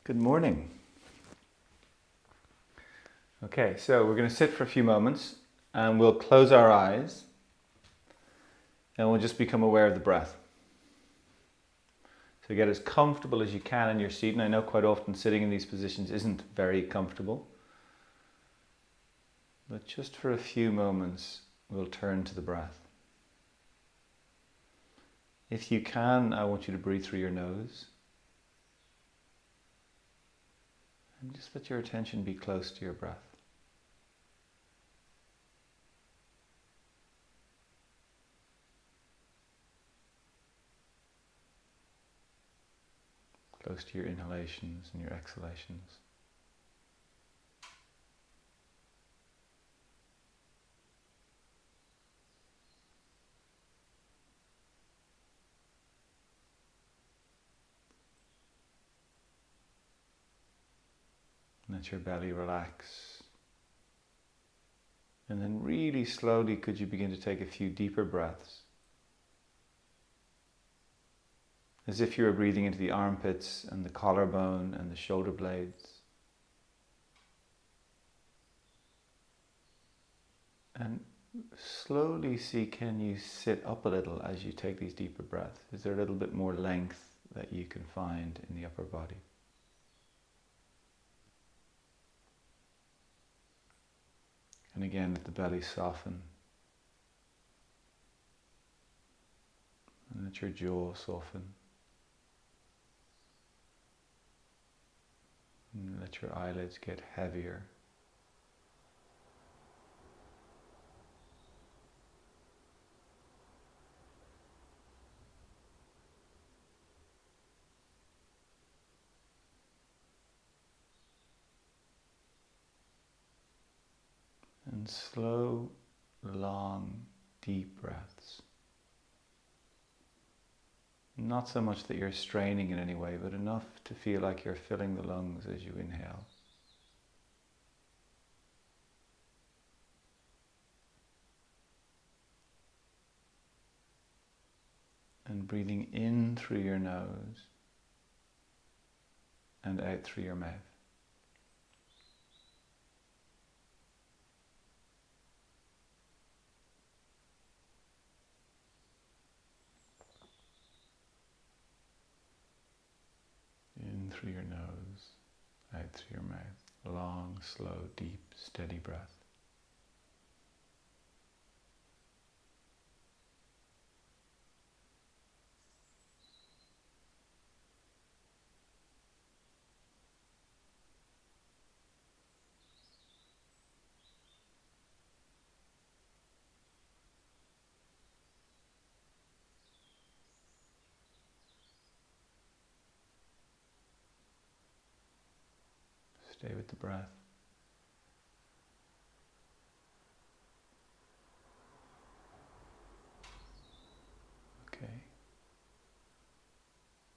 Good morning. Okay, so we're going to sit for a few moments and we'll close our eyes and we'll just become aware of the breath. So get as comfortable as you can in your seat, and I know quite often sitting in these positions isn't very comfortable, but just for a few moments we'll turn to the breath. If you can, I want you to breathe through your nose. And just let your attention be close to your breath. Close to your inhalations and your exhalations. Let your belly relax. And then really slowly could you begin to take a few deeper breaths. As if you were breathing into the armpits and the collarbone and the shoulder blades. And slowly see, can you sit up a little as you take these deeper breaths? Is there a little bit more length that you can find in the upper body? And again, let the belly soften. And let your jaw soften. And let your eyelids get heavier. And slow, long, deep breaths. Not so much that you're straining in any way, but enough to feel like you're filling the lungs as you inhale. And breathing in through your nose and out through your mouth. In through your nose, out through your mouth. Long, slow, deep, steady breath. Stay with the breath. Okay.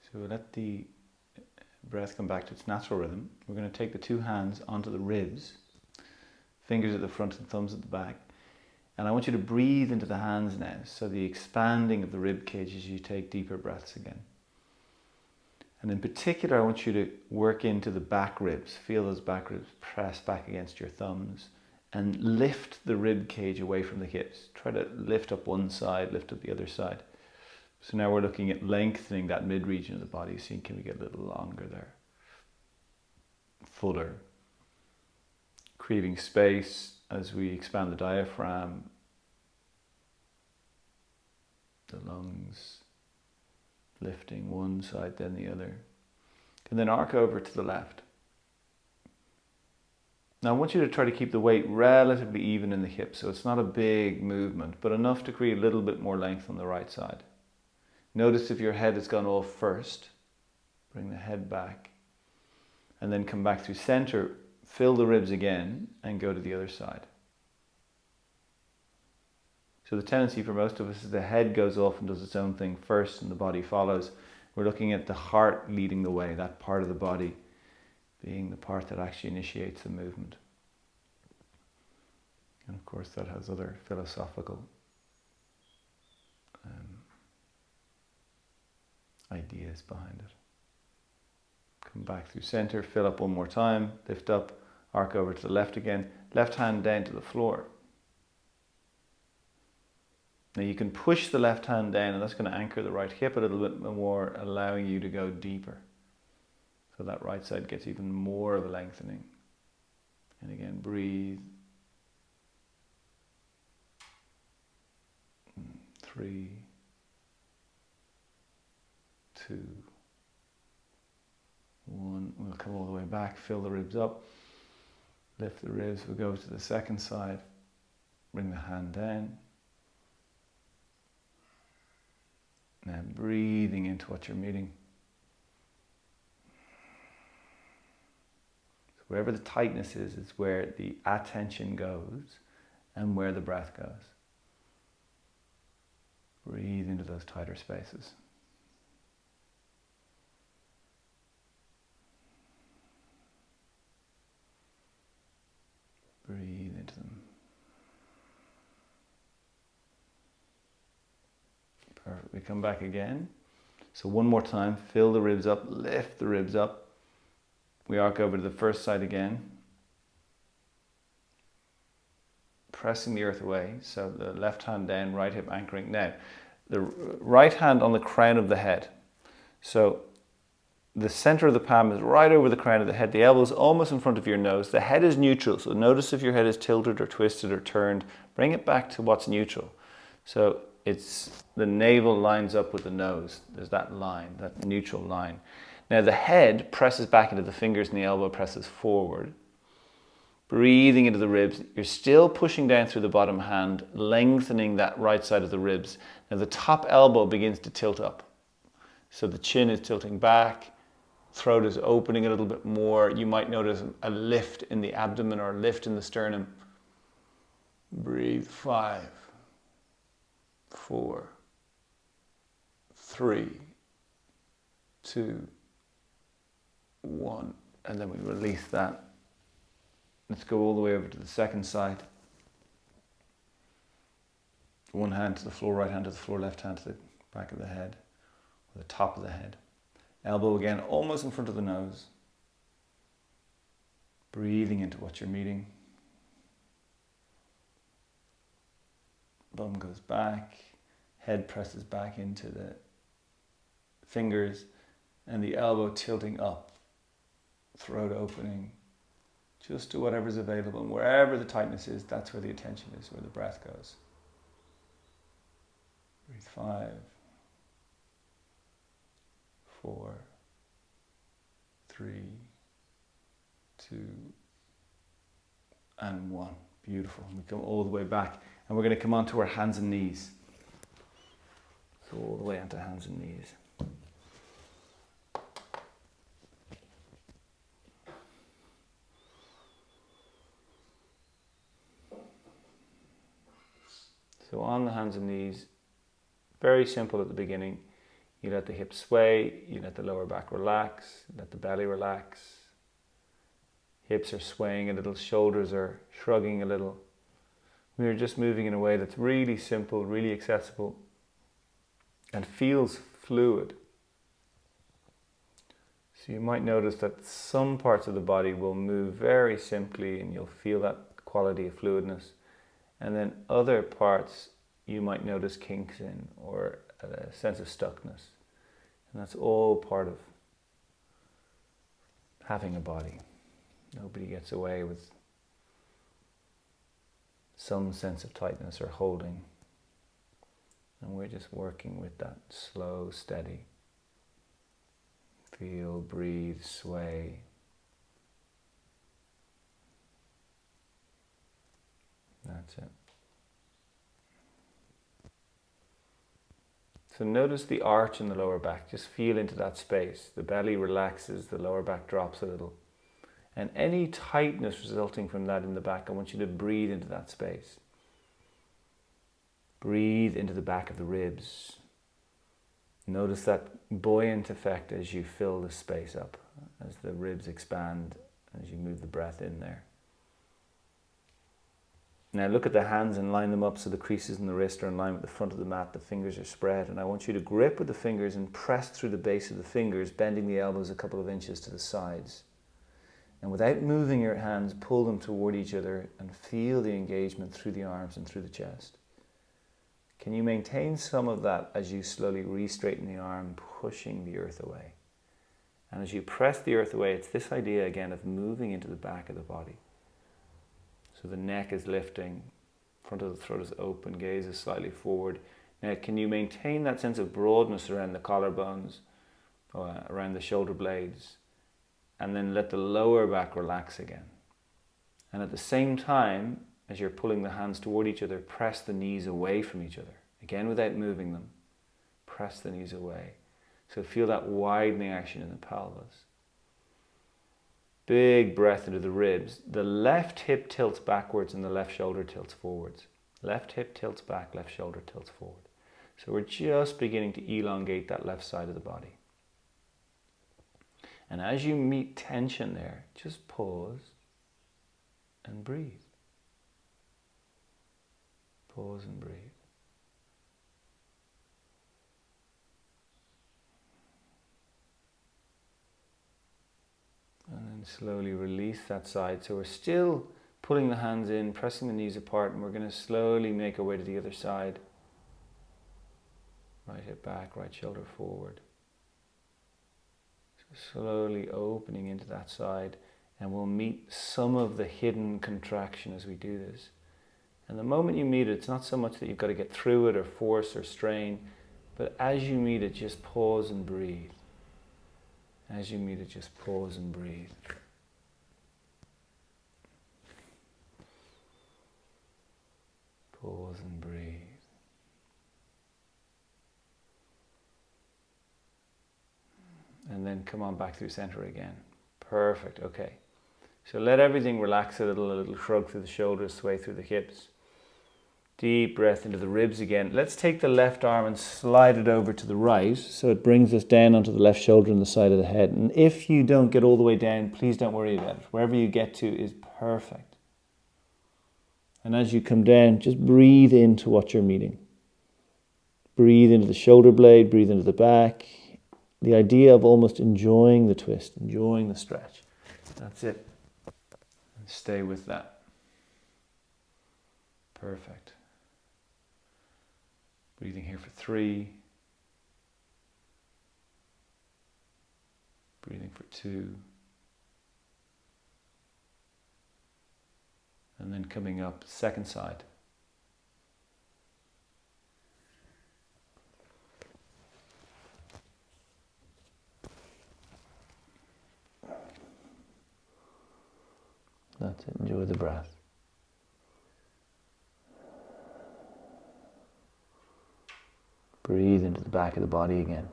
So we'll let the breath come back to its natural rhythm. We're going to take the two hands onto the ribs, fingers at the front and thumbs at the back. And I want you to breathe into the hands now, so the expanding of the rib cage as you take deeper breaths again. And in particular, I want you to work into the back ribs. Feel those back ribs press back against your thumbs and lift the rib cage away from the hips. Try to lift up one side, lift up the other side. So now we're looking at lengthening that mid-region of the body. See, can we get a little longer there? Fuller. Creating space as we expand the diaphragm, the lungs, lifting one side then the other. And then arc over to the left. Now I want you to try to keep the weight relatively even in the hips, so it's not a big movement, but enough to create a little bit more length on the right side. Notice if your head has gone off first, bring the head back, and then come back through center, fill the ribs again, and go to the other side. So the tendency for most of us is the head goes off and does its own thing first and the body follows. We're looking at the heart leading the way, that part of the body being the part that actually initiates the movement. And of course that has other philosophical ideas behind it. Come back through center, fill up one more time, lift up, arc over to the left again, left hand down to the floor. Now you can push the left hand down, and that's going to anchor the right hip a little bit more, allowing you to go deeper. So that right side gets even more of a lengthening. And again, breathe. 3, 2, 1. We'll come all the way back, fill the ribs up, lift the ribs. We'll go to the second side, bring the hand down. Now breathing into what you're meeting. So wherever the tightness is where the attention goes and where the breath goes. Breathe into those tighter spaces. Breathe into them. Perfect. We come back again. So one more time, fill the ribs up, lift the ribs up. We arc over to the first side again. Pressing the earth away, so the left hand down, right hip anchoring. Now, the right hand on the crown of the head. So the center of the palm is right over the crown of the head. The elbow is almost in front of your nose. The head is neutral, so notice if your head is tilted or twisted or turned. Bring it back to what's neutral. So it's the navel lines up with the nose. There's that line, that neutral line. Now the head presses back into the fingers and the elbow presses forward. Breathing into the ribs. You're still pushing down through the bottom hand, lengthening that right side of the ribs. Now the top elbow begins to tilt up. So the chin is tilting back, throat is opening a little bit more. You might notice a lift in the abdomen or a lift in the sternum. Breathe. 5, 4, 3, 2, 1. And then we release that. Let's go all the way over to the second side. One hand to the floor, right hand to the floor, left hand to the back of the head, or the top of the head. Elbow again, almost in front of the nose. Breathing into what you're meeting. Bum goes back, head presses back into the fingers, and the elbow tilting up, throat opening. Just do whatever's available, and wherever the tightness is, that's where the attention is, where the breath goes. Breathe. 5, 4, 3, 2, and 1. Beautiful. We come all the way back, and we're going to come onto our hands and knees. So all the way onto hands and knees. So on the hands and knees, very simple at the beginning. You let the hips sway, you let the lower back relax, let the belly relax. Hips are swaying a little, shoulders are shrugging a little. We are just moving in a way that's really simple, really accessible, and feels fluid. So you might notice that some parts of the body will move very simply and you'll feel that quality of fluidness. And then other parts you might notice kinks in or a sense of stuckness. And that's all part of having a body. Nobody gets away with some sense of tightness or holding. And we're just working with that slow, steady. Feel, breathe, sway. That's it. So notice the arch in the lower back. Just feel into that space. The belly relaxes, the lower back drops a little. And any tightness resulting from that in the back, I want you to breathe into that space. Breathe into the back of the ribs. Notice that buoyant effect as you fill the space up, as the ribs expand, as you move the breath in there. Now look at the hands and line them up so the creases in the wrist are in line with the front of the mat, the fingers are spread, and I want you to grip with the fingers and press through the base of the fingers, bending the elbows a couple of inches to the sides. And without moving your hands, pull them toward each other and feel the engagement through the arms and through the chest. Can you maintain some of that as you slowly re-straighten the arm, pushing the earth away? And as you press the earth away, it's this idea again of moving into the back of the body. So the neck is lifting, front of the throat is open, gaze is slightly forward. Now can you maintain that sense of broadness around the collarbones, around the shoulder blades, and then let the lower back relax again. And at the same time, as you're pulling the hands toward each other, press the knees away from each other. Again, without moving them, press the knees away. So feel that widening action in the pelvis. Big breath into the ribs. The left hip tilts backwards and the left shoulder tilts forwards. Left hip tilts back, left shoulder tilts forward. So we're just beginning to elongate that left side of the body. And as you meet tension there, just pause and breathe. Pause and breathe. And then slowly release that side. So we're still pulling the hands in, pressing the knees apart, and we're going to slowly make our way to the other side. Right hip back, right shoulder forward. So slowly opening into that side, and we'll meet some of the hidden contraction as we do this. And the moment you meet it, it's not so much that you've got to get through it or force or strain, but as you meet it, just pause and breathe. As you meet it, just pause and breathe. Pause and breathe. And then come on back through center again. Perfect, okay. So let everything relax a little shrug through the shoulders, sway through the hips. Deep breath into the ribs again. Let's take the left arm and slide it over to the right, so it brings us down onto the left shoulder and the side of the head. And if you don't get all the way down, please don't worry about it. Wherever you get to is perfect. And as you come down, just breathe into what you're meeting. Breathe into the shoulder blade, breathe into the back. The idea of almost enjoying the twist, enjoying the stretch. That's it. And stay with that. Perfect. Breathing here for 3. Breathing for 2. And then coming up, second side. That's it. Enjoy the breath. Breathe into the back of the body again.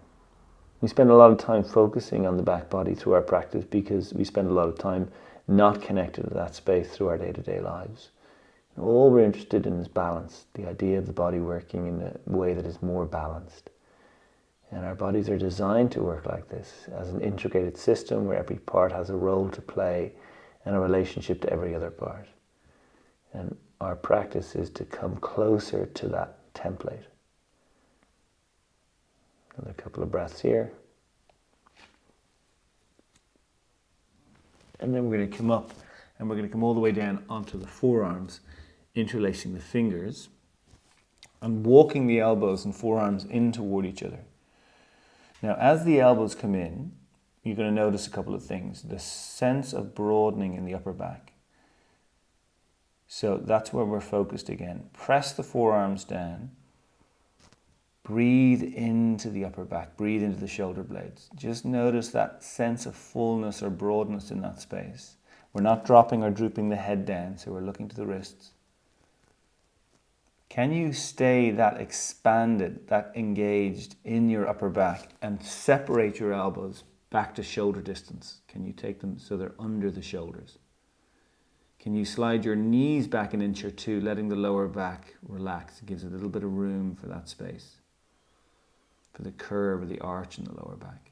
We spend a lot of time focusing on the back body through our practice because we spend a lot of time not connected to that space through our day-to-day lives. And all we're interested in is balance, the idea of the body working in a way that is more balanced. And our bodies are designed to work like this, as an integrated system where every part has a role to play and a relationship to every other part. And our practice is to come closer to that template. Another couple of breaths here. And then we're going to come up and we're going to come all the way down onto the forearms, interlacing the fingers and walking the elbows and forearms in toward each other. Now, as the elbows come in, you're going to notice a couple of things. The sense of broadening in the upper back. So that's where we're focused again. Press the forearms down. Breathe into the upper back. Breathe into the shoulder blades. Just notice that sense of fullness or broadness in that space. We're not dropping or drooping the head down, so we're looking to the wrists. Can you stay that expanded, that engaged in your upper back and separate your elbows back to shoulder distance? Can you take them so they're under the shoulders? Can you slide your knees back an inch or two, letting the lower back relax? It gives a little bit of room for that space, for the curve or the arch in the lower back.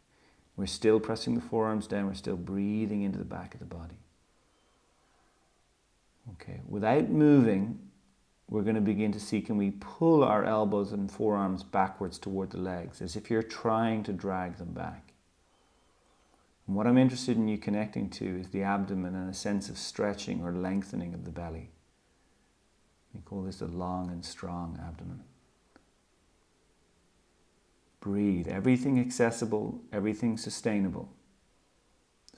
We're still pressing the forearms down. We're still breathing into the back of the body. Okay, without moving, we're going to begin to see, can we pull our elbows and forearms backwards toward the legs, as if you're trying to drag them back. And what I'm interested in you connecting to is the abdomen and a sense of stretching or lengthening of the belly. We call this a long and strong abdomen. Breathe. Everything accessible, everything sustainable.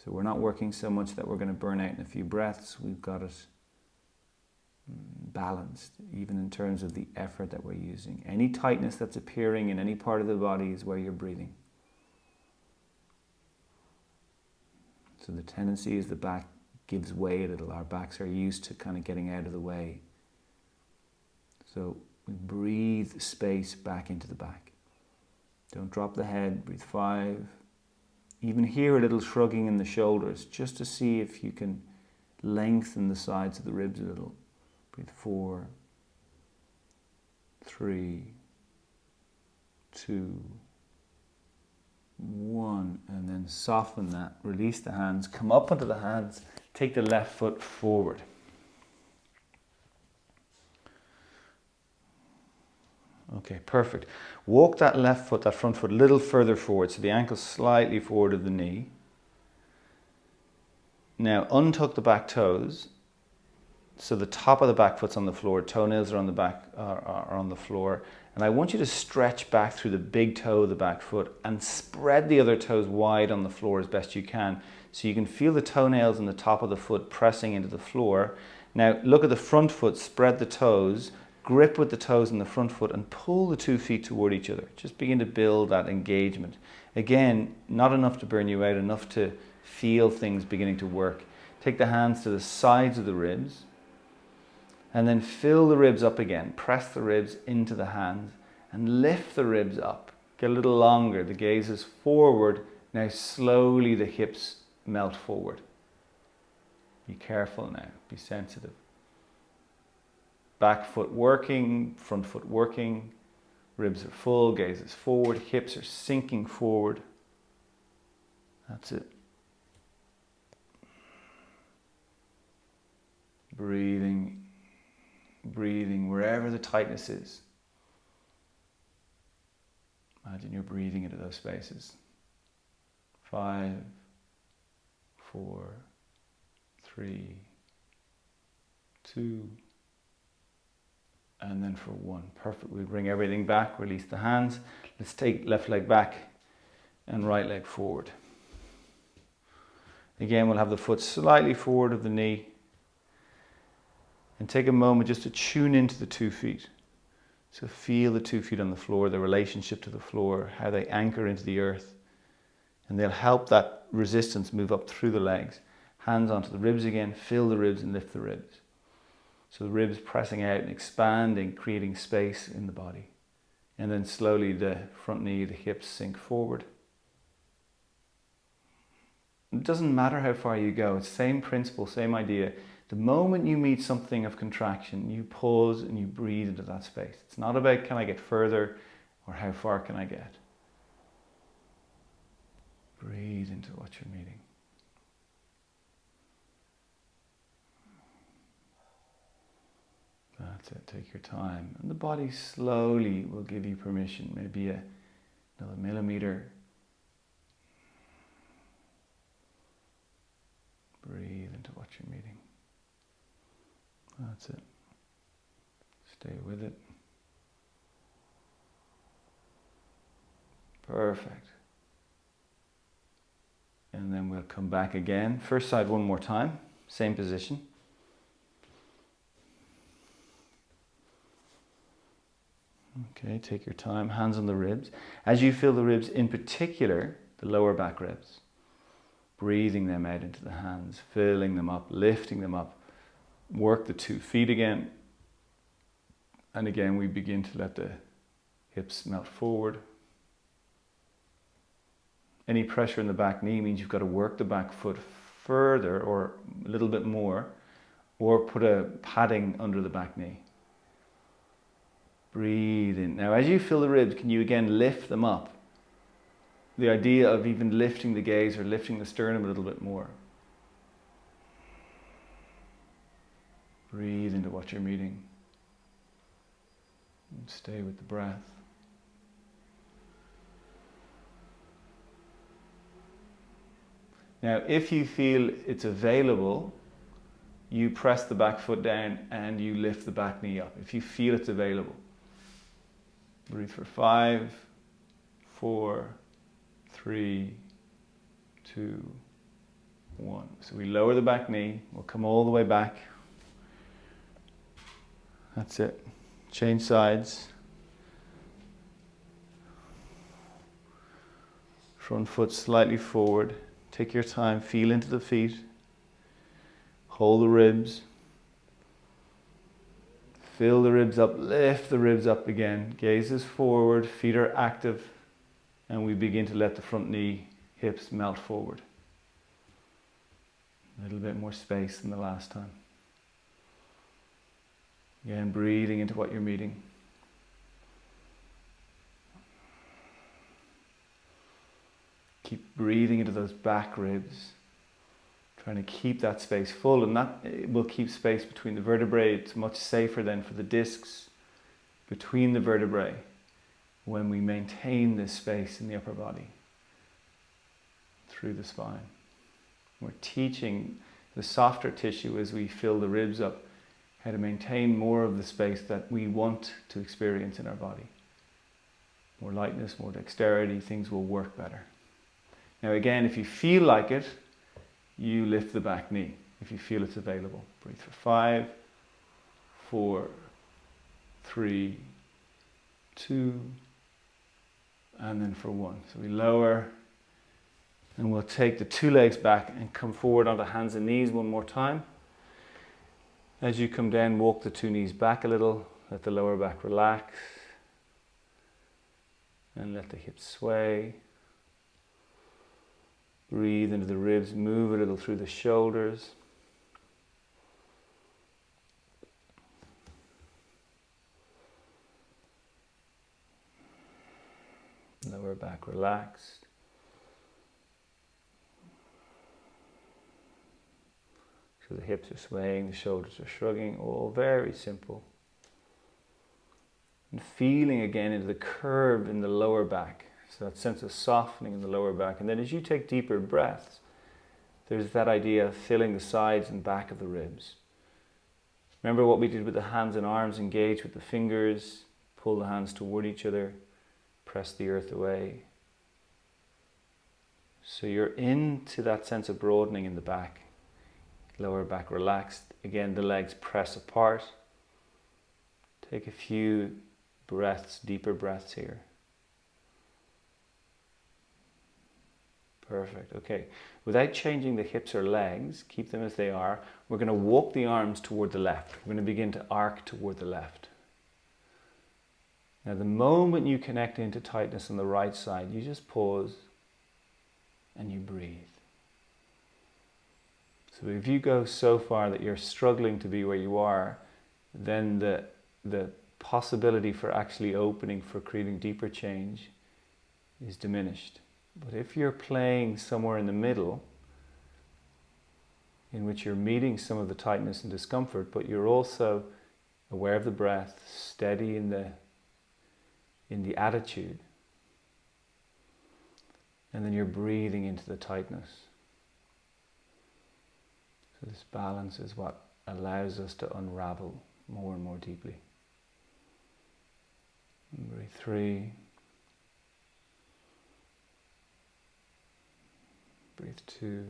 So we're not working so much that we're going to burn out in a few breaths. We've got it balanced, even in terms of the effort that we're using. Any tightness that's appearing in any part of the body is where you're breathing. So the tendency is the back gives way a little. Our backs are used to kind of getting out of the way. So we breathe space back into the back. Don't drop the head. Breathe 5. Even here a little shrugging in the shoulders, just to see if you can lengthen the sides of the ribs a little. Breathe 4, 3, 2, 1, and then soften that. Release the hands, come up onto the hands, take the left foot forward. Okay, perfect. Walk that left foot, that front foot, a little further forward, so the ankle slightly forward of the knee. Now untuck the back toes, so the top of the back foot's on the floor, toenails are on the back, are on the floor, and I want you to stretch back through the big toe of the back foot and spread the other toes wide on the floor as best you can, so you can feel the toenails on the top of the foot pressing into the floor. Now look at the front foot, spread the toes, grip with the toes in the front foot and pull the 2 feet toward each other. Just begin to build that engagement. Again, not enough to burn you out, enough to feel things beginning to work. Take the hands to the sides of the ribs and then fill the ribs up again. Press the ribs into the hands and lift the ribs up. Get a little longer. The gaze is forward. Now slowly the hips melt forward. Be careful now. Be sensitive. Back foot working, front foot working, ribs are full, gaze is forward, hips are sinking forward. That's it. Breathing, breathing wherever the tightness is. Imagine you're breathing into those spaces. 5, 4, 3, 2, and then for 1. Perfect. We bring everything back, release the hands. Let's take left leg back and right leg forward. Again, we'll have the foot slightly forward of the knee. And take a moment just to tune into the 2 feet. So feel the 2 feet on the floor, the relationship to the floor, how they anchor into the earth. And they'll help that resistance move up through the legs. Hands onto the ribs again, fill the ribs and lift the ribs. So the ribs pressing out and expanding, creating space in the body. And then slowly the front knee, the hips sink forward. It doesn't matter how far you go, it's the same principle, same idea. The moment you meet something of contraction, you pause and you breathe into that space. It's not about can I get further or how far can I get. Breathe into what you're meeting. That's it, take your time. And the body slowly will give you permission, maybe another millimeter. Breathe into what you're meeting. That's it. Stay with it. Perfect. And then we'll come back again. First side one more time, same position. Okay, take your time, hands on the ribs. As you feel the ribs, in particular, the lower back ribs, breathing them out into the hands, filling them up, lifting them up. Work the 2 feet again. And again, we begin to let the hips melt forward. Any pressure in the back knee means you've got to work the back foot further or a little bit more, or put a padding under the back knee. Breathe in. Now, as you feel the ribs, can you again lift them up? The idea of even lifting the gaze or lifting the sternum a little bit more. Breathe into what you're meeting. Stay with the breath. Now, if you feel it's available, you press the back foot down and you lift the back knee up. If you feel it's available. Breathe for 5, 4, 3, 2, 1. So we lower the back knee. We'll come all the way back. That's it. Change sides. Front foot slightly forward. Take your time. Feel into the feet. Hold the ribs. Fill the ribs up. Lift the ribs up again. Gazes forward. Feet are active. And we begin to let the front knee, hips melt forward. A little bit more space than the last time. Again, breathing into what you're meeting. Keep breathing into those back ribs. Trying to keep that space full, and that will keep space between the vertebrae. It's much safer then for the discs between the vertebrae when we maintain this space in the upper body through the spine. We're teaching the softer tissue as we fill the ribs up how to maintain more of the space that we want to experience in our body. More lightness, more dexterity, things will work better. Now again, if you feel like it, you lift the back knee. If you feel it's available. Breathe for 5, 4, 3, 2, and then for 1. So we lower, and we'll take the 2 legs back and come forward onto hands and knees one more time. As you come down, walk the 2 knees back a little, let the lower back relax, and let the hips sway. Breathe into the ribs, move a little through the shoulders. Lower back relaxed. So the hips are swaying, the shoulders are shrugging, all very simple. And feeling again into the curve in the lower back. So that sense of softening in the lower back. And then as you take deeper breaths, there's that idea of filling the sides and back of the ribs. Remember what we did with the hands and arms, engage with the fingers, pull the hands toward each other, press the earth away. So you're into that sense of broadening in the back. Lower back relaxed. Again, the legs press apart. Take a few breaths, deeper breaths here. Perfect. Okay. Without changing the hips or legs, keep them as they are. We're going to walk the arms toward the left. We're going to begin to arc toward the left. Now, the moment you connect into tightness on the right side, you just pause and you breathe. So if you go so far that you're struggling to be where you are, then the possibility for actually opening, for creating deeper change is diminished. But if you're playing somewhere in the middle, in which you're meeting some of the tightness and discomfort, but you're also aware of the breath, steady in the attitude, and then you're breathing into the tightness. So this balance is what allows us to unravel more and more deeply. And breathe 3. Breathe 2.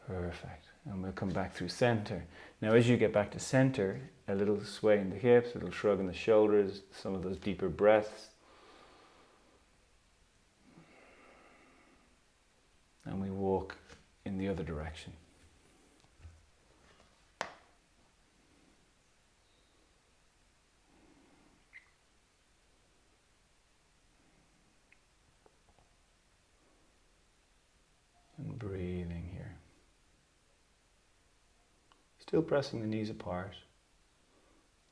Perfect. And we'll come back through center. Now as you get back to center, a little sway in the hips, a little shrug in the shoulders, some of those deeper breaths. And we walk in the other direction. And breathing here. Still pressing the knees apart.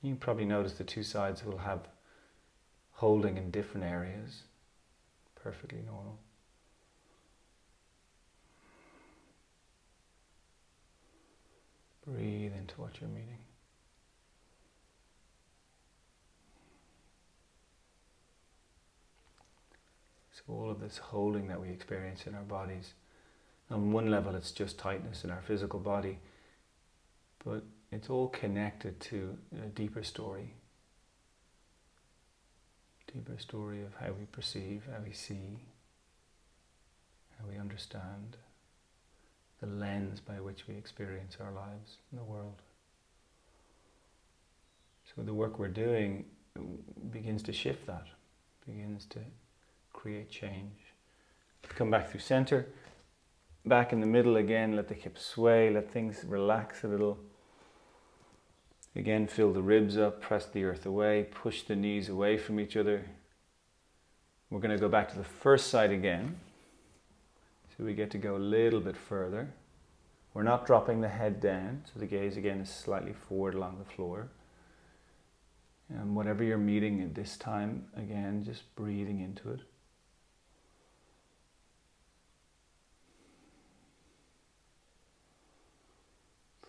You can probably notice the 2 sides will have holding in different areas. Perfectly normal. Breathe into what you're meeting. So all of this holding that we experience in our bodies, on one level it's just tightness in our physical body, but it's all connected to a deeper story of how we perceive, how we see, how we understand, the lens by which we experience our lives in the world. So the work we're doing begins to shift that, begins to create change. Come back through center, back in the middle again, let the hips sway, let things relax a little. Again, fill the ribs up, press the earth away, push the knees away from each other. We're going to go back to the first side again. So we get to go a little bit further. We're not dropping the head down, so the gaze again is slightly forward along the floor. And whatever you're meeting at this time, again, just breathing into it.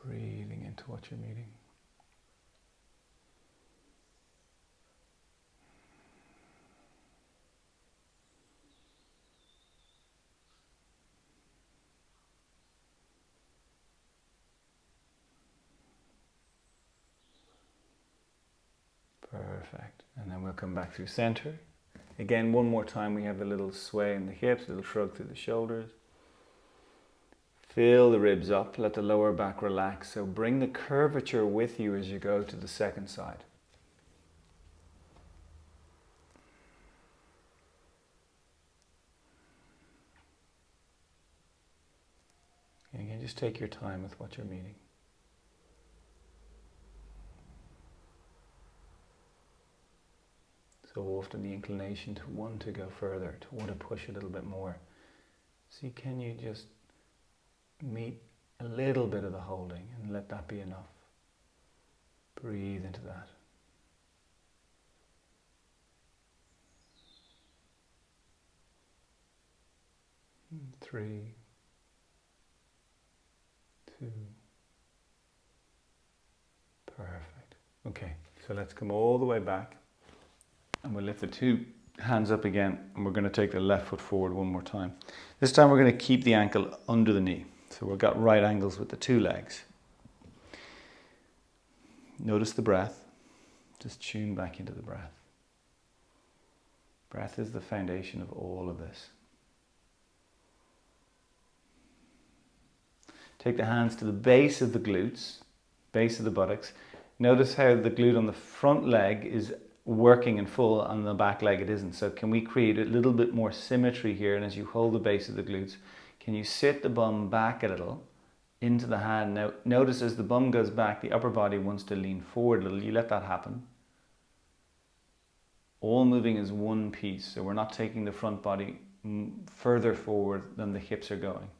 Breathing into what you're meeting. Perfect. And then we'll come back through center. Again, one more time, we have a little sway in the hips, a little shrug through the shoulders. Fill the ribs up, let the lower back relax. So bring the curvature with you as you go to the second side. And again, just take your time with what you're meeting. So often the inclination to want to go further, to want to push a little bit more. See, can you just meet a little bit of the holding and let that be enough? Breathe into that. 3, 2. Perfect. Okay, so let's come all the way back. And we'll lift the two hands up again, and we're going to take the left foot forward one more time. This time we're going to keep the ankle under the knee. So we've got right angles with the two legs. Notice the breath. Just tune back into the breath. Breath is the foundation of all of this. Take the hands to the base of the glutes, base of the buttocks. Notice how the glute on the front leg is working in full, on the back leg it isn't. So can we create a little bit more symmetry here? And as you hold the base of the glutes, can you sit the bum back a little into the hand? Now notice as the bum goes back, the upper body wants to lean forward a little. You let that happen. All moving as one piece. So we're not taking the front body further forward than the hips are going.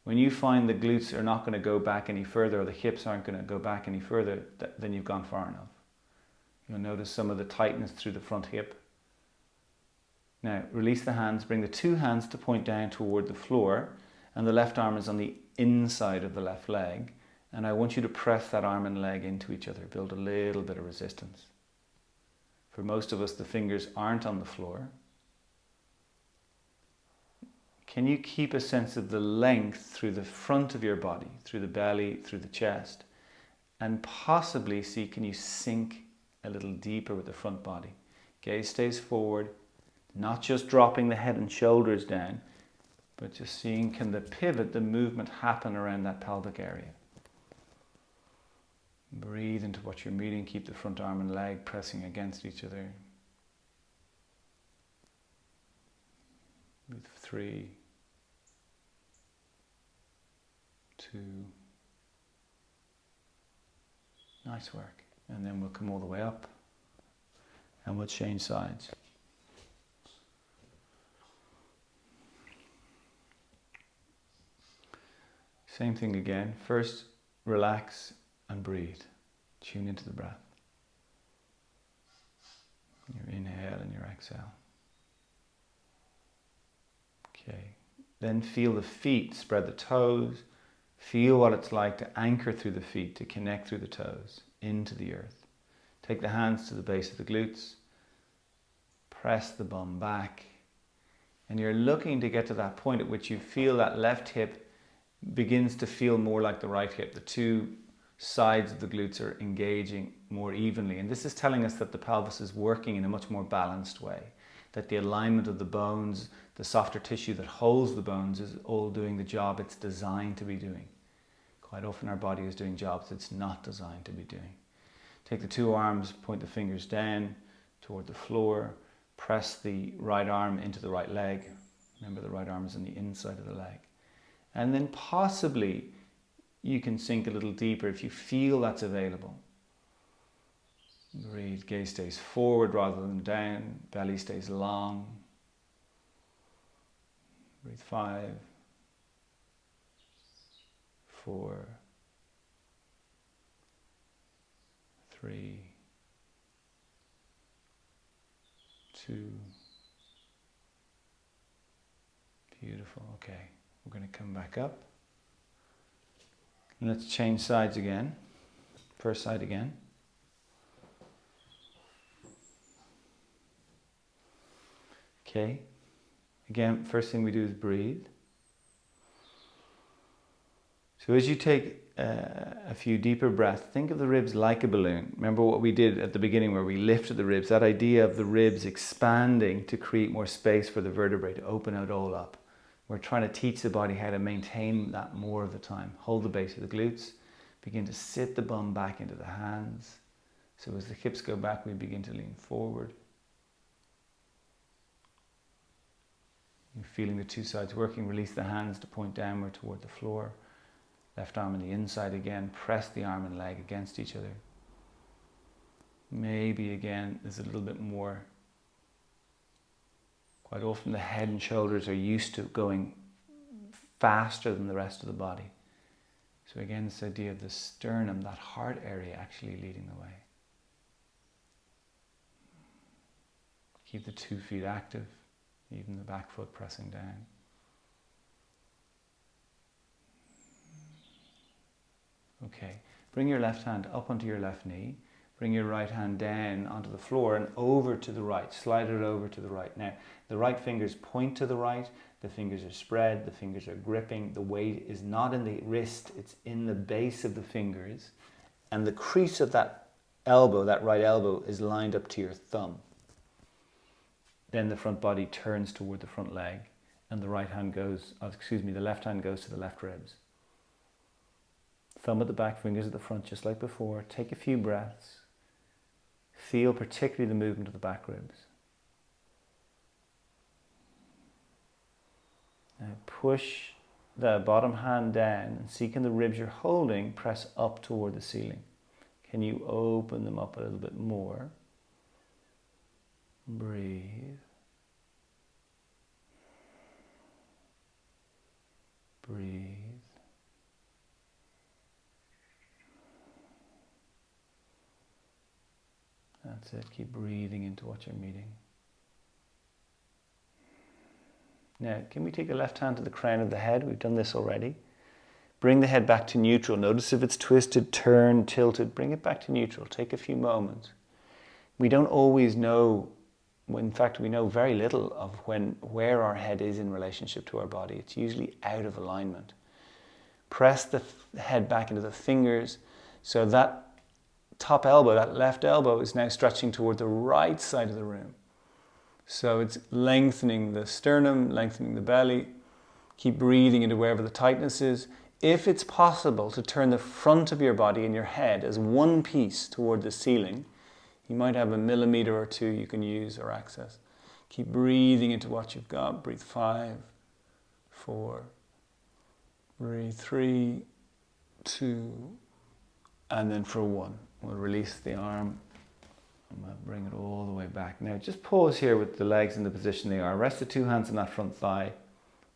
When you find the glutes are not going to go back any further, or the hips aren't going to go back any further, then you've gone far enough. You'll notice some of the tightness through the front hip. Now, release the hands, bring the two hands to point down toward the floor, and the left arm is on the inside of the left leg. And I want you to press that arm and leg into each other, build a little bit of resistance. For most of us, the fingers aren't on the floor. Can you keep a sense of the length through the front of your body, through the belly, through the chest, and possibly see, can you sink a little deeper with the front body? Gaze stays forward, not just dropping the head and shoulders down, but just seeing, can the pivot, the movement happen around that pelvic area? Breathe into what you're meeting, keep the front arm and leg pressing against each other. With 3, 2. Nice work. And then we'll come all the way up and we'll change sides. Same thing again. First, relax and breathe. Tune into the breath. Your inhale and your exhale. Okay. Then feel the feet, spread the toes. Feel what it's like to anchor through the feet, to connect through the toes into the earth. Take the hands to the base of the glutes. Press the bum back. And you're looking to get to that point at which you feel that left hip begins to feel more like the right hip. The two sides of the glutes are engaging more evenly. And this is telling us that the pelvis is working in a much more balanced way, that the alignment of the bones, the softer tissue that holds the bones, is all doing the job it's designed to be doing. Quite often our body is doing jobs it's not designed to be doing. Take the two arms, point the fingers down toward the floor, press the right arm into the right leg. Remember, the right arm is on the inside of the leg. And then possibly you can sink a little deeper if you feel that's available. Breathe, gaze stays forward rather than down, belly stays long. Breathe 5, 4, 3, 2. Beautiful. Okay, we're going to come back up. And let's change sides again. First side again. Okay. Again, first thing we do is breathe. So as you take a few deeper breaths, think of the ribs like a balloon. Remember what we did at the beginning where we lifted the ribs, that idea of the ribs expanding to create more space for the vertebrae to open it all up. We're trying to teach the body how to maintain that more of the time. Hold the base of the glutes. Begin to sit the bum back into the hands. So as the hips go back, we begin to lean forward. You're feeling the two sides working. Release the hands to point downward toward the floor. Left arm on the inside again. Press the arm and leg against each other. Maybe again, there's a little bit more. Quite often the head and shoulders are used to going faster than the rest of the body. So again, this idea of the sternum, that heart area actually leading the way. Keep the 2 feet active, even the back foot pressing down. Okay, bring your left hand up onto your left knee. Bring your right hand down onto the floor and over to the right. Slide it over to the right. Now, the right fingers point to the right. The fingers are spread. The fingers are gripping. The weight is not in the wrist. It's in the base of the fingers. And the crease of that elbow, that right elbow, is lined up to your thumb. Then the front body turns toward the front leg. And the right hand goes, the left hand goes to the left ribs. Thumb at the back, fingers at the front, just like before. Take a few breaths. Feel particularly the movement of the back ribs. Now push the bottom hand down and see, can the ribs you're holding press up toward the ceiling? Can you open them up a little bit more? Breathe. Breathe. That's it. Keep breathing into what you're meeting. Now, can we take the left hand to the crown of the head? We've done this already. Bring the head back to neutral. Notice if it's twisted, turned, tilted. Bring it back to neutral. Take a few moments. We don't always know, in fact, we know very little of where our head is in relationship to our body. It's usually out of alignment. Press the head back into the fingers so that top elbow, that left elbow, is now stretching toward the right side of the room. So it's lengthening the sternum, lengthening the belly. Keep breathing into wherever the tightness is. If it's possible to turn the front of your body and your head as one piece toward the ceiling, you might have a millimeter or 2 you can use or access. Keep breathing into what you've got. Breathe 5, 4, breathe 3, 2, and then for 1. We'll release the arm and we'll bring it all the way back. Now just pause here with the legs in the position they are. Rest the 2 hands on that front thigh.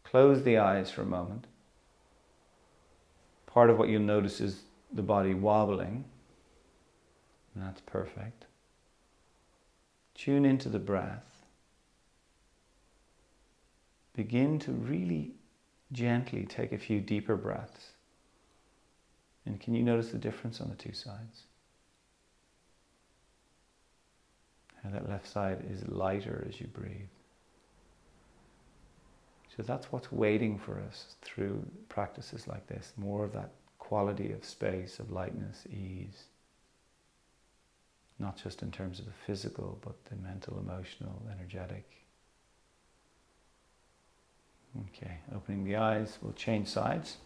Close the eyes for a moment. Part of what you'll notice is the body wobbling. And that's perfect. Tune into the breath. Begin to really gently take a few deeper breaths. And can you notice the difference on the 2 sides? How that left side is lighter as you breathe. So that's what's waiting for us through practices like this, more of that quality of space, of lightness, ease. Not just in terms of the physical, but the mental, emotional, energetic. Okay, opening the eyes, we'll change sides.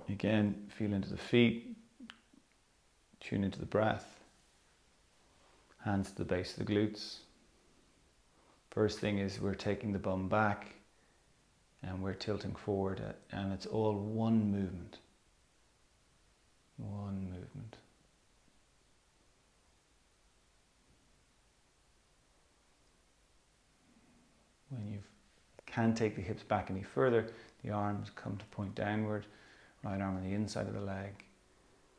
Again, feel into the feet, tune into the breath. Hands to the base of the glutes. First thing is we're taking the bum back and we're tilting forward, and it's all one movement. One movement. When you can't take the hips back any further, the arms come to point downward, right arm on the inside of the leg.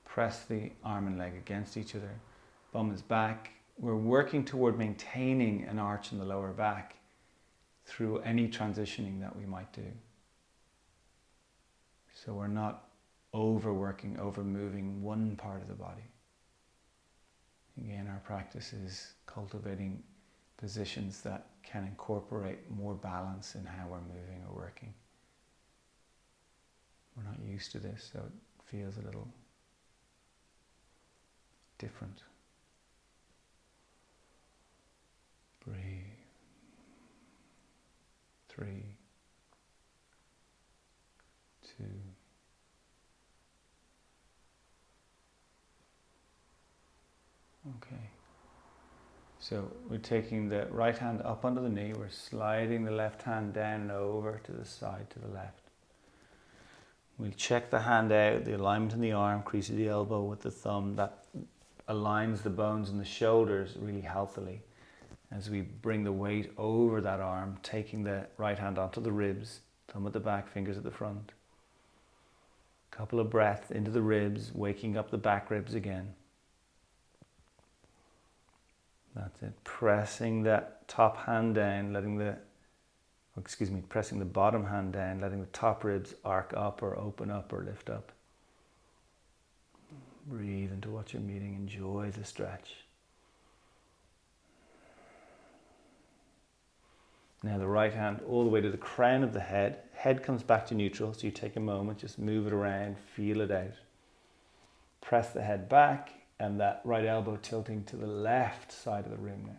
Press the arm and leg against each other. Bum is back. We're working toward maintaining an arch in the lower back through any transitioning that we might do. So we're not overworking, over-moving one part of the body. Again, our practice is cultivating positions that can incorporate more balance in how we're moving or working. We're not used to this, so it feels a little different. Breathe. 3, 2. Okay. So we're taking the right hand up under the knee, we're sliding the left hand down and over to the side to the left. We'll check the hand out, the alignment in the arm, crease of the elbow with the thumb, that aligns the bones in the shoulders really healthily. As we bring the weight over that arm, taking the right hand onto the ribs, thumb at the back, fingers at the front. Couple of breaths into the ribs, waking up the back ribs again. That's it. Pressing that top hand down, pressing the bottom hand down, letting the top ribs arc up or open up or lift up. Breathe into what you're meeting. Enjoy the stretch. Now the right hand all the way to the crown of the head. Head comes back to neutral, so you take a moment, just move it around, feel it out. Press the head back and that right elbow tilting to the left side of the room now.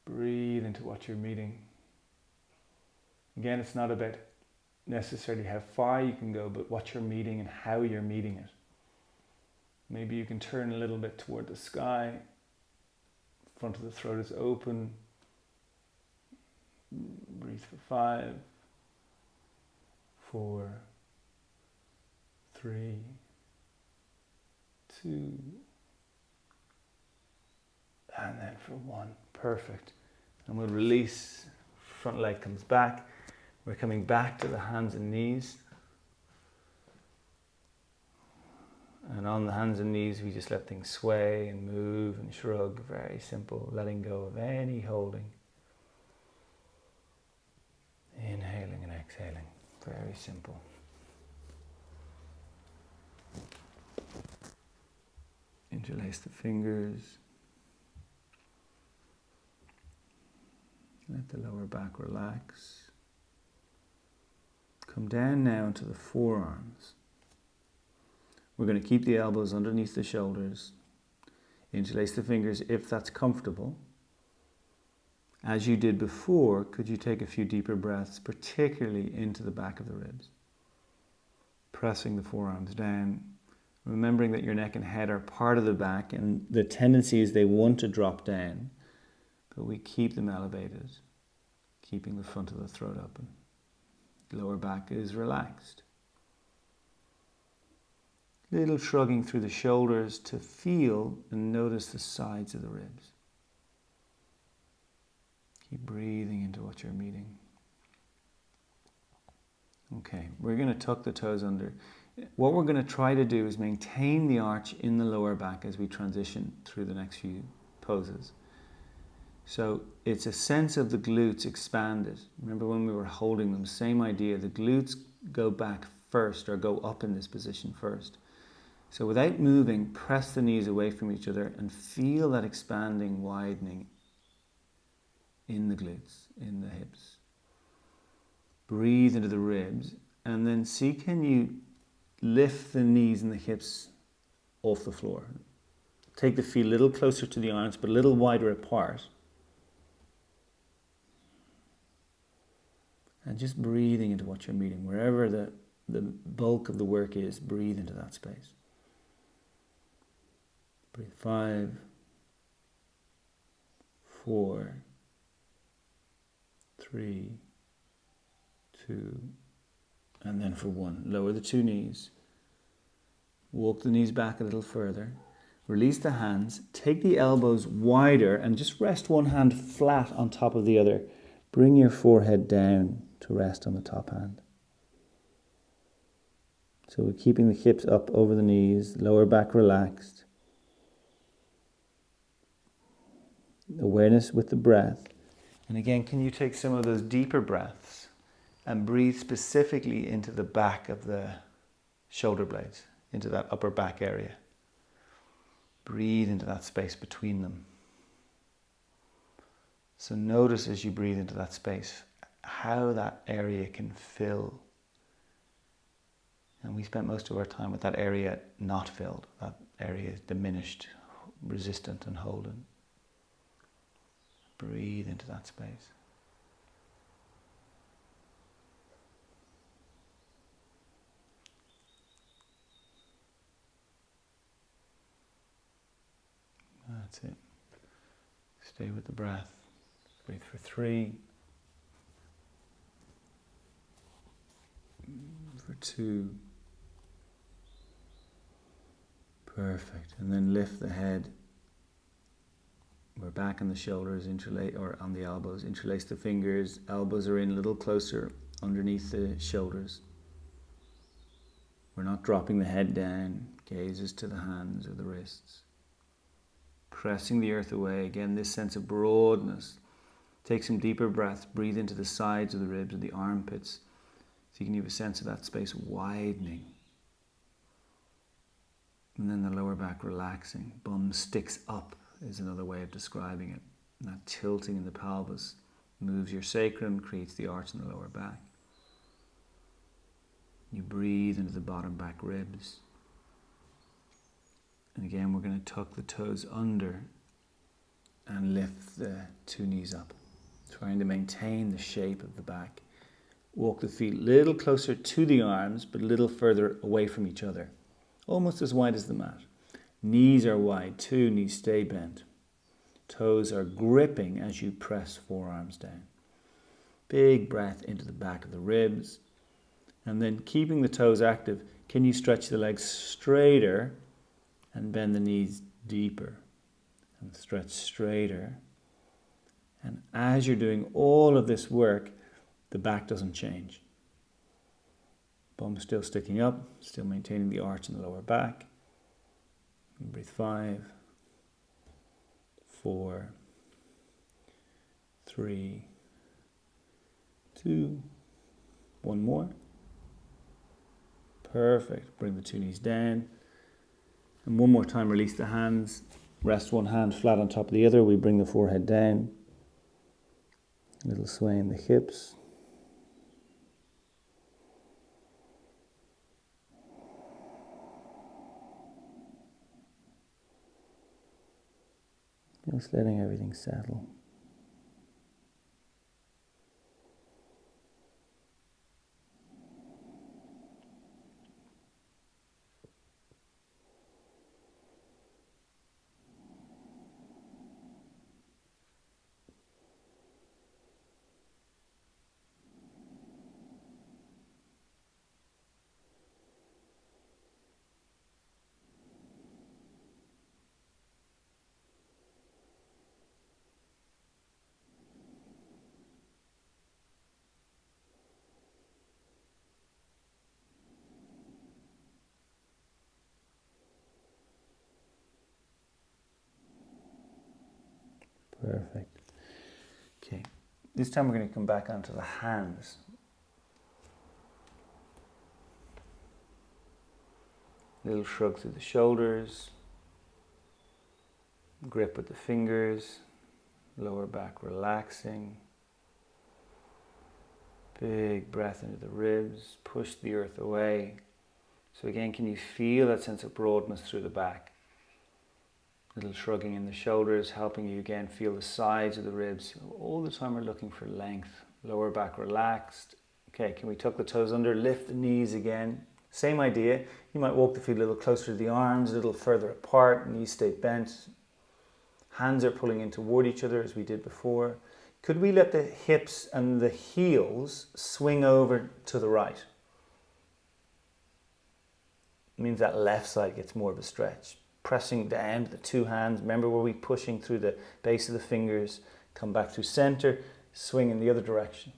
Breathe into what you're meeting. Again, it's not about necessarily how far you can go, but what you're meeting and how you're meeting it. Maybe you can turn a little bit toward the sky. Front of the throat is open. Breathe for 5, 4, 3, 2, and then for 1. Perfect. And we'll release. Front leg comes back. We're coming back to the hands and knees. And on the hands and knees, we just let things sway and move and shrug. Very simple. Letting go of any holding. Inhaling and exhaling. Very simple. Interlace the fingers. Let the lower back relax. Come down now into the forearms. We're going to keep the elbows underneath the shoulders. Interlace the fingers if that's comfortable. As you did before, could you take a few deeper breaths, particularly into the back of the ribs? Pressing the forearms down, remembering that your neck and head are part of the back, and the tendency is they want to drop down, but we keep them elevated, keeping the front of the throat open. The lower back is relaxed. Little shrugging through the shoulders to feel and notice the sides of the ribs. Keep breathing into what you're meeting. Okay, we're going to tuck the toes under. What we're going to try to do is maintain the arch in the lower back as we transition through the next few poses. So it's a sense of the glutes expanded. Remember when we were holding them, same idea. The glutes go back first or go up in this position first. So without moving, press the knees away from each other and feel that expanding, widening in the glutes, in the hips. Breathe into the ribs, and then see, can you lift the knees and the hips off the floor? Take the feet a little closer to the arms, but a little wider apart. And just breathing into what you're meeting. Wherever the bulk of the work is, breathe into that space. Breathe 5, 4, 3, 2, and then for 1. Lower the 2 knees. Walk the knees back a little further. Release the hands. Take the elbows wider and just rest one hand flat on top of the other. Bring your forehead down to rest on the top hand. So we're keeping the hips up over the knees, lower back relaxed. Awareness with the breath. And again, can you take some of those deeper breaths and breathe specifically into the back of the shoulder blades, into that upper back area. Breathe into that space between them. So notice as you breathe into that space how that area can fill. And we spent most of our time with that area not filled. That area is diminished, resistant and holden. Breathe into that space. That's it. Stay with the breath. Breathe for 3. For 2. Perfect. And then lift the head. We're back on the shoulders, interlace, or on the elbows. Interlace the fingers. Elbows are in a little closer underneath the shoulders. We're not dropping the head down. Gazes to the hands or the wrists. Pressing the earth away. Again, this sense of broadness. Take some deeper breaths. Breathe into the sides of the ribs and the armpits. So you can have a sense of that space widening. And then the lower back relaxing. Bum sticks up is another way of describing it. And that tilting in the pelvis moves your sacrum, creates the arch in the lower back. You breathe into the bottom back ribs. And again, we're going to tuck the toes under and lift the 2 knees up, trying to maintain the shape of the back. Walk the feet a little closer to the arms, but a little further away from each other, almost as wide as the mat. Knees are wide too, knees stay bent. Toes are gripping as you press forearms down. Big breath into the back of the ribs. And then keeping the toes active, can you stretch the legs straighter and bend the knees deeper? And stretch straighter. And as you're doing all of this work, the back doesn't change. Bum still sticking up, still maintaining the arch in the lower back. And breathe 5, 4, 3, 2, 1 more. Perfect. Bring the 2 knees down. And one more time, release the hands. Rest one hand flat on top of the other. We bring the forehead down. A little sway in the hips. Just letting everything settle. Perfect. Okay, this time we're going to come back onto the hands. Little shrug through the shoulders. Grip with the fingers. Lower back relaxing. Big breath into the ribs. Push the earth away. So again, can you feel that sense of broadness through the back? Little shrugging in the shoulders, helping you again feel the sides of the ribs. All the time we're looking for length. Lower back relaxed. Okay, can we tuck the toes under, lift the knees again? Same idea. You might walk the feet a little closer to the arms, a little further apart, knees stay bent. Hands are pulling in toward each other as we did before. Could we let the hips and the heels swing over to the right? It means that left side gets more of a stretch. Pressing down the two hands. Remember, were we pushing through the base of the fingers? Come back through center, swing in the other direction.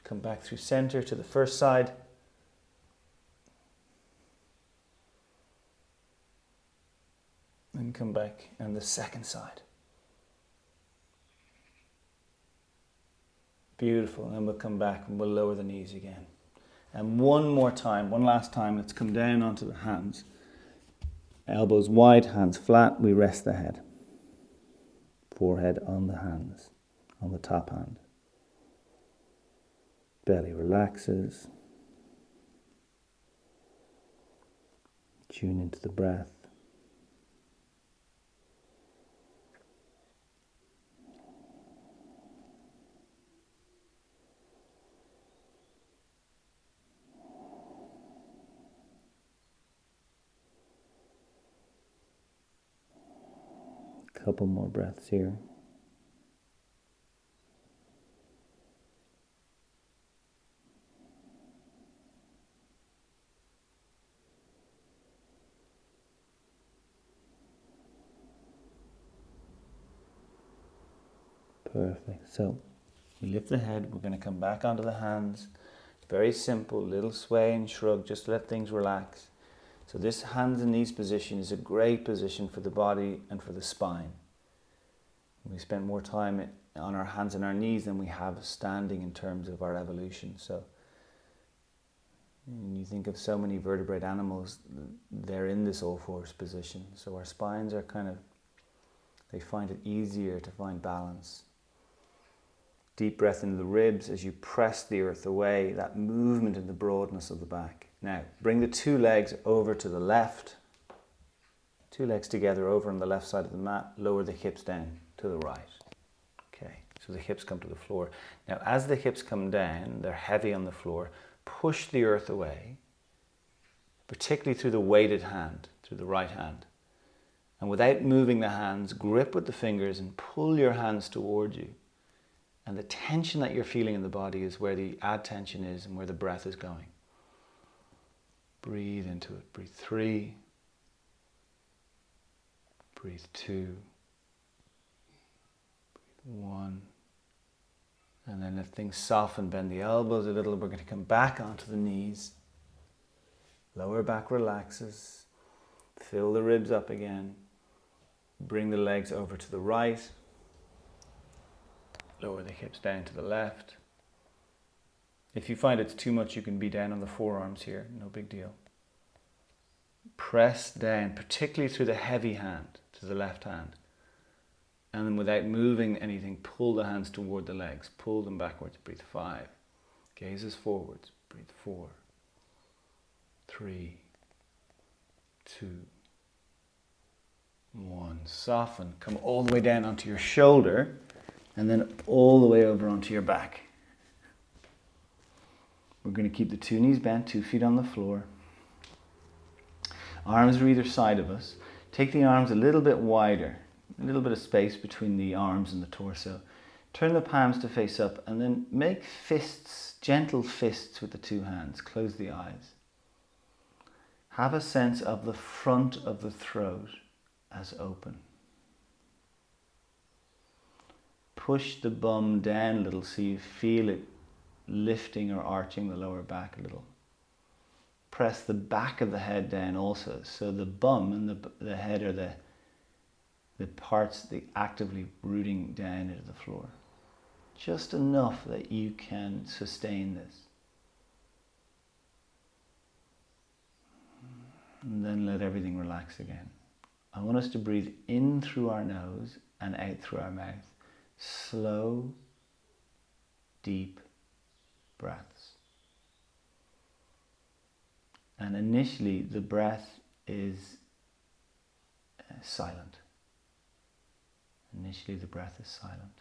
Come back through center to the first side. And come back on the second side. Beautiful. And we'll come back and we'll lower the knees again. And one more time, one last time, let's come down onto the hands. Elbows wide, hands flat, we rest the head. Forehead on the hands, on the top hand. Belly relaxes. Tune into the breath. Couple more breaths here. Perfect. So we lift the head. We're going to come back onto the hands. Very simple, little sway and shrug, just let things relax. So this hands and knees position is a great position for the body and for the spine. We spend more time on our hands and our knees than we have standing in terms of our evolution. So when you think of so many vertebrate animals, they're in this all-fours position. So our spines are they find it easier to find balance. Deep breath into the ribs as you press the earth away, that movement in the broadness of the back. Now, bring the two legs over to the left. Two legs together over on the left side of the mat. Lower the hips down to the right. Okay, so the hips come to the floor. Now, as the hips come down, they're heavy on the floor. Push the earth away, particularly through the weighted hand, through the right hand. And without moving the hands, grip with the fingers and pull your hands toward you. And the tension that you're feeling in the body is where the add tension is and where the breath is going. Breathe into it. Breathe 3. Breathe 2. Breathe 1. And then let things soften. Bend the elbows a little. We're going to come back onto the knees. Lower back relaxes. Fill the ribs up again. Bring the legs over to the right. Lower the hips down to the left. If you find it's too much, you can be down on the forearms here. No big deal. Press down, particularly through the heavy hand, to the left hand. And then without moving anything, pull the hands toward the legs. Pull them backwards. Breathe 5. Gazes forwards. Breathe 4. 3. 2. 1. Soften. Come all the way down onto your shoulder. And then all the way over onto your back. We're going to keep the two knees bent, 2 feet on the floor. Arms are either side of us. Take the arms a little bit wider, a little bit of space between the arms and the torso. Turn the palms to face up and then make fists, gentle fists with the two hands. Close the eyes. Have a sense of the front of the throat as open. Push the bum down a little so you feel it lifting or arching the lower back a little. Press the back of the head down also. So the bum and the head are the parts that actively rooting down into the floor. Just enough that you can sustain this. And then let everything relax again. I want us to breathe in through our nose and out through our mouth. Slow, deep breaths. And initially the breath is silent. Initially the breath is silent.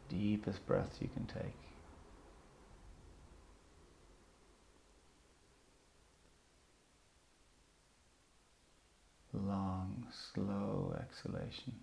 Deepest breaths you can take. Long, slow exhalation.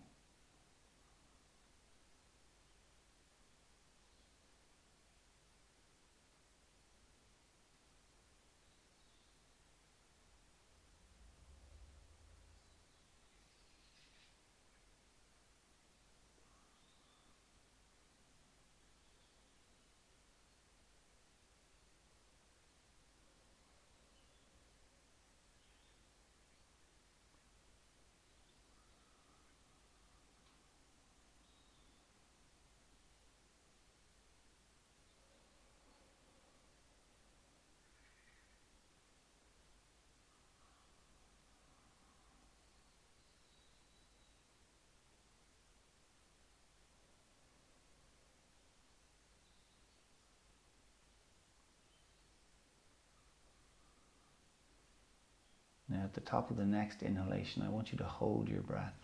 Now at the top of the next inhalation, I want you to hold your breath.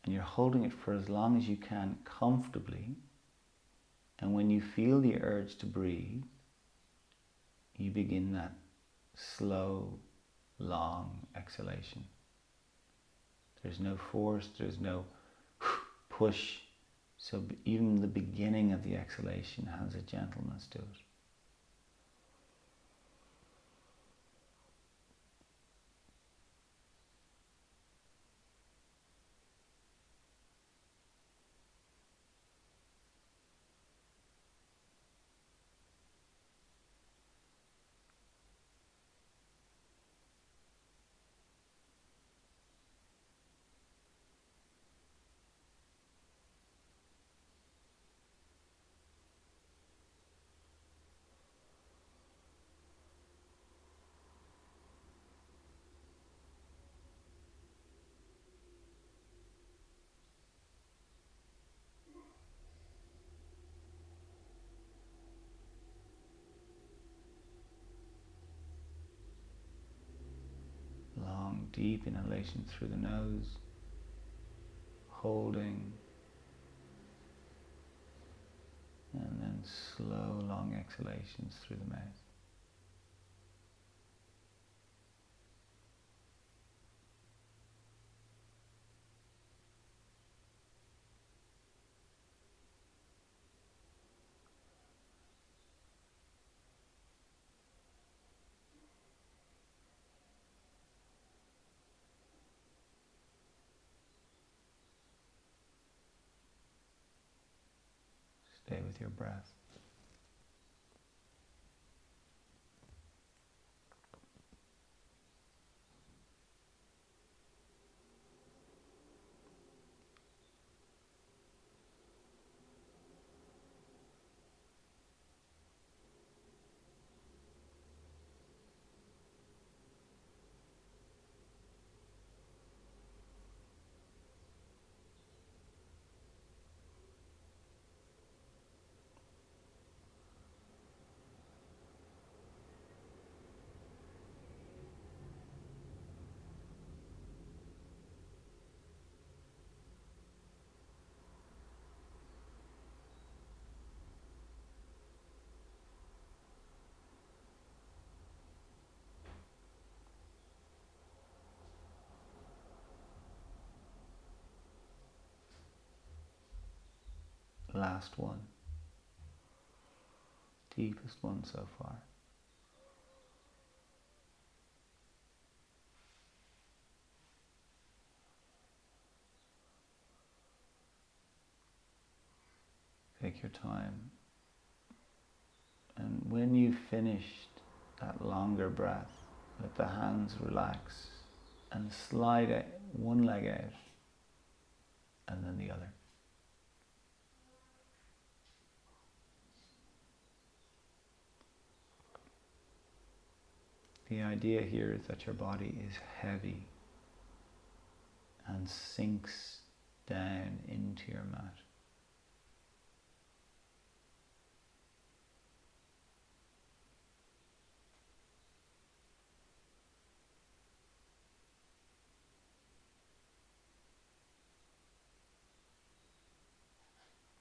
And you're holding it for as long as you can comfortably. And when you feel the urge to breathe, you begin that slow, long exhalation. There's no force, there's no push. So even the beginning of the exhalation has a gentleness to it. Long, deep inhalation through the nose, holding, and then slow, long exhalations through the mouth. Stay with your breath. last one. Deepest one so far. Take your time. And when you've finished that longer breath, let the hands relax and slide it, one leg out and then the other. The idea here is that your body is heavy and sinks down into your mat.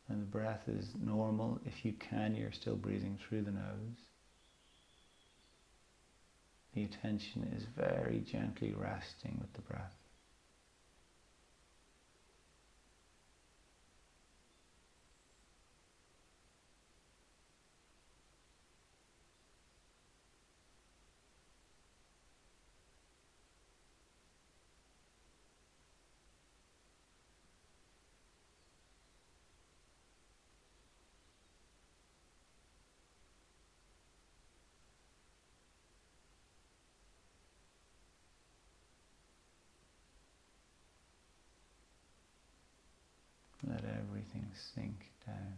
And the breath is normal. If you can, you're still breathing through the nose. The attention is very gently resting with the breath. Let everything sink down.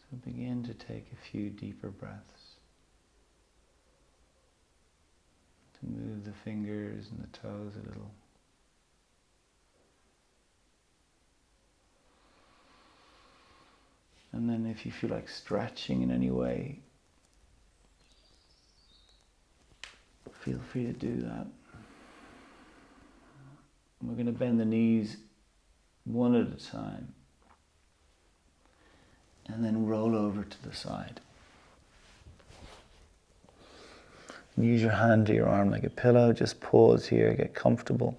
So begin to take a few deeper breaths. To move the fingers and the toes a little. And then if you feel like stretching in any way, Feel free to do that. We're going to bend the knees one at a time and then roll over to the side. Use your hand to your arm like a pillow. Just pause here, get comfortable.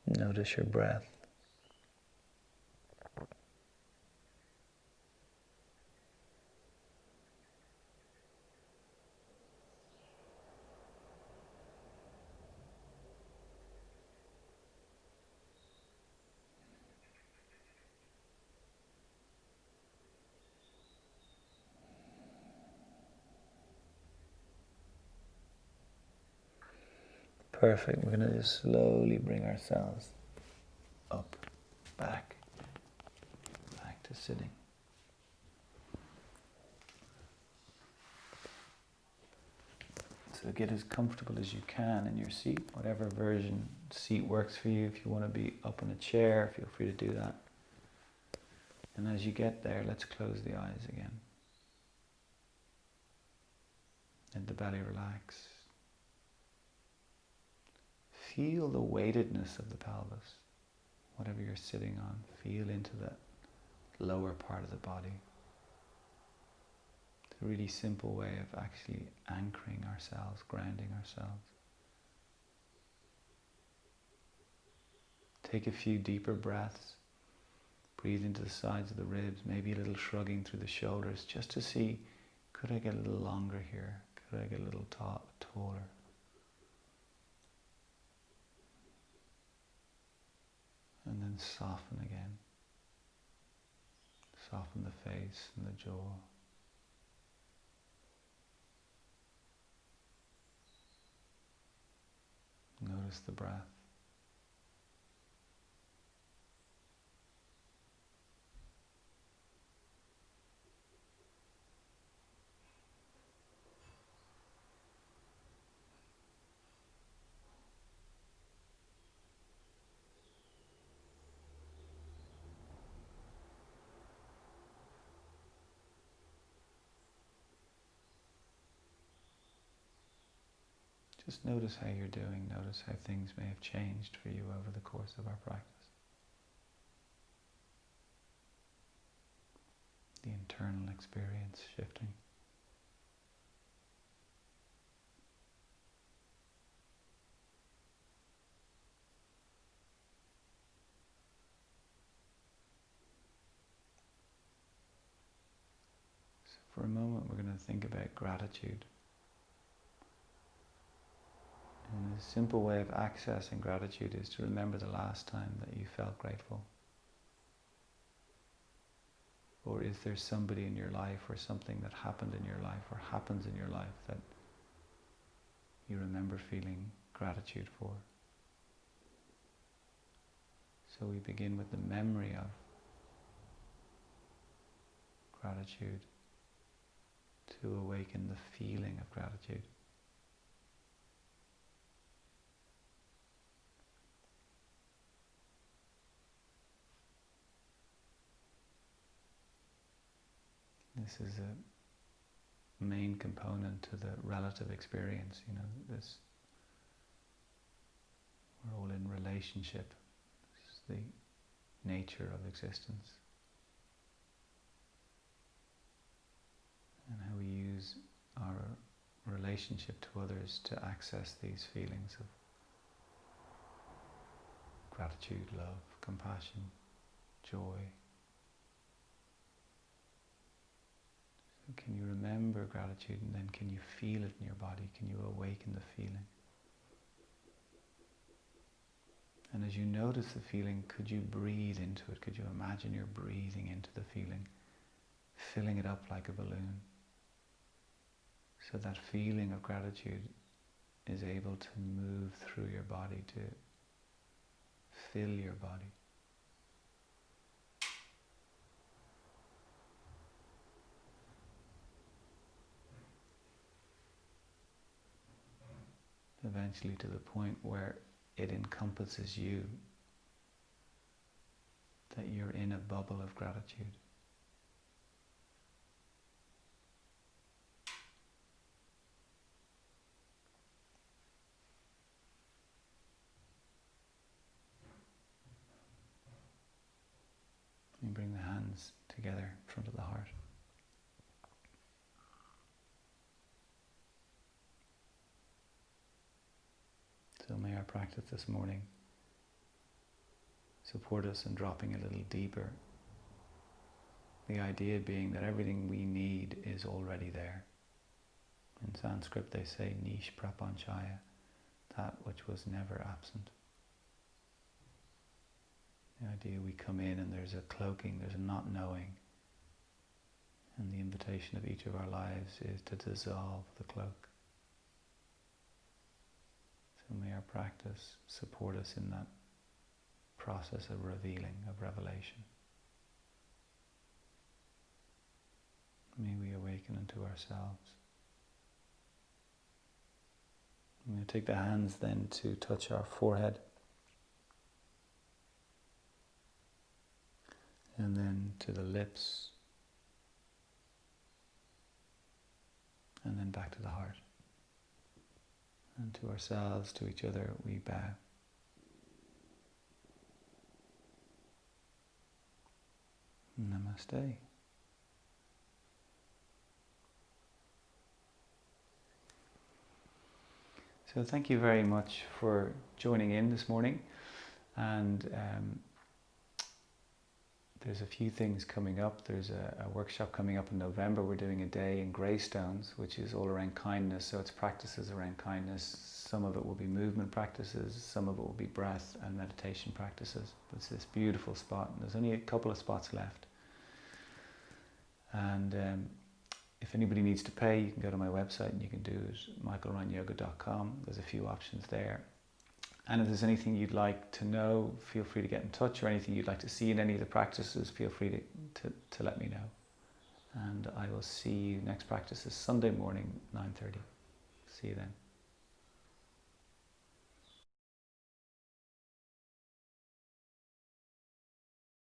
Notice your breath. Perfect. We're going to just slowly bring ourselves up, back to sitting. So get as comfortable as you can in your seat, whatever version seat works for you. If you want to be up in a chair, feel free to do that. And as you get there, let's close the eyes again. Let the belly relax. Feel the weightedness of the pelvis. Whatever you're sitting on, feel into the lower part of the body. It's a really simple way of actually anchoring ourselves, grounding ourselves. Take a few deeper breaths. Breathe into the sides of the ribs, maybe a little shrugging through the shoulders, just to see, could I get a little longer here? Could I get a little taller? And then soften again. Soften the face and the jaw. Notice the breath. Just notice how you're doing. Notice how things may have changed for you over the course of our practice. The internal experience shifting. So for a moment we're going to think about gratitude. And a simple way of accessing gratitude is to remember the last time that you felt grateful. Or is there somebody in your life or something that happened in your life or happens in your life that you remember feeling gratitude for? So we begin with the memory of gratitude to awaken the feeling of gratitude. This is a main component to the relative experience, this, we're all in relationship. This is the nature of existence. And how we use our relationship to others to access these feelings of gratitude, love, compassion, joy. Can you remember gratitude, and then can you feel it in your body? Can you awaken the feeling? And as you notice the feeling, could you breathe into it? Could you imagine you're breathing into the feeling, filling it up like a balloon? So that feeling of gratitude is able to move through your body, to fill your body. Eventually to the point where it encompasses you. that you're in a bubble of gratitude. And bring the hands together in front of the heart. So may our practice this morning support us in dropping a little deeper. The idea being that everything we need is already there. In Sanskrit they say nish prapanchaya, that which was never absent. The idea we come in and there's a cloaking, there's a not knowing. And the invitation of each of our lives is to dissolve the cloak. So may our practice support us in that process of revealing, of revelation. May we awaken into ourselves. I'm going to take the hands then to touch our forehead. And then to the lips. And then back to the heart. And to ourselves, to each other, we bow. Namaste. So thank you very much for joining in this morning. And there's a few things coming up. There's a workshop coming up in November. We're doing a day in Greystones, which is all around kindness. So it's practices around kindness. Some of it will be movement practices. Some of it will be breath and meditation practices. It's this beautiful spot. And there's only a couple of spots left. And if anybody needs to pay, you can go to my website and you can do it, michaelryanyoga.com. There's a few options there. And if there's anything you'd like to know, feel free to get in touch, or anything you'd like to see in any of the practices, feel free to let me know. And I will see you next practice is Sunday morning, 9:30. See you then.